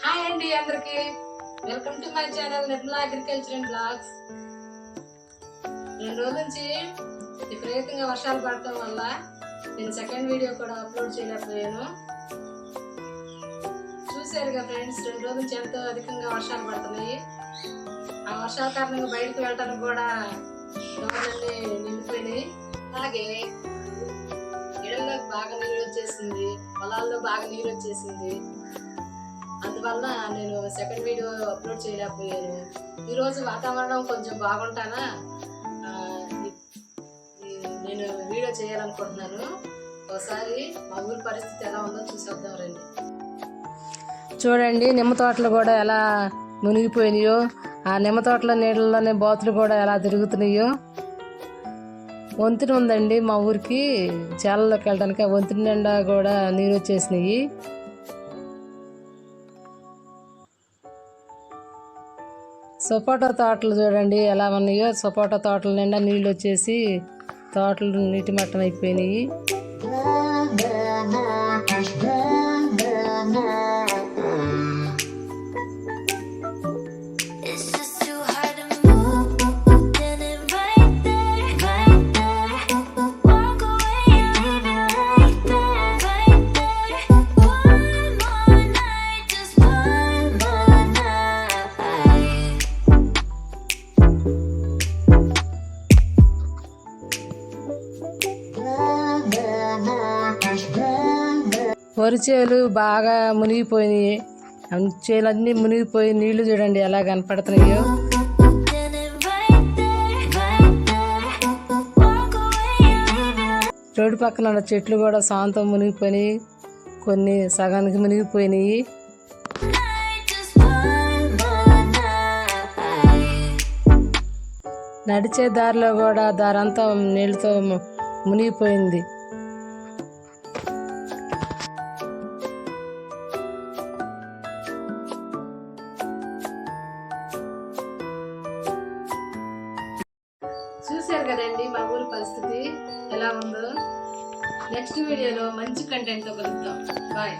Hi అండి అందరికి, welcome to my channel Nirmala agriculture and blogs. 2 రోజుల నుంచి విపరీతంగా వర్షాలు పడటం వల్ల నేను సెకండ్ వీడియో కూడా అప్లోడ్ చేయలేకపోయాను. చూసారుగా ఫ్రెండ్స్, 2 రోజుల నుంచి ఎంతో అధికంగా వర్షాలు పడుతున్నాయి. ఆ వర్షాల కారణంగా బయటకు వెళ్ళడానికి కూడా దోమలన్నీ నిండిపోయినాయి. అలాగే ఇళ్ళలోకి బాగా నీరు వచ్చేసింది, పొలాల్లో బాగా నీరు వచ్చేసింది. అందువల్ల నేను సెకండ్ వీడియో అప్లోడ్ చేయలేకపోయాను. ఈరోజు వాతావరణం కొంచెం బాగుంటానా నేను వీడియో చేయాలనుకుంటున్నాను. ఒకసారి మా ఊరి పరిస్థితి ఎలా ఉందో చూసేద్దాం రండి. చూడండి, నిమ్మ తోటలు కూడా ఎలా మునిగిపోయినాయో, ఆ నిమ్మ తోటల నీళ్ళలోనే బాతులు కూడా ఎలా తిరుగుతున్నాయో. వంతెన ఉందండి మా ఊరికి, చేలలోకి వెళ్ళడానికి. ఆ వంతెన నిండా కూడా నీరు వచ్చేసినాయి. సపోటా తోటలు చూడండి ఎలా ఉన్నాయో. సపోటా తోటల నిండా నీళ్ళు వచ్చేసి తోటలు నీటి మట్టం అయిపోయినాయి. వరి చేలు బాగా మునిగిపోయినాయి. చేలన్నీ మునిగిపోయి నీళ్లు చూడండి ఎలా కనపడుతున్నాయో. రోడ్డు పక్కన ఉన్న చెట్లు కూడా సాంతం మునిగిపోయినాయి, కొన్ని సగానికి మునిగిపోయినాయి. నడిచే దారిలో కూడా దారంతా నీళ్ళతో మునిగిపోయింది. చూశారు కదండి మా ఊరి పరిస్థితి ఎలా ఉందో. నెక్స్ట్ వీడియోలో మంచి కంటెంట్తో కలుద్దాం. బాయ్.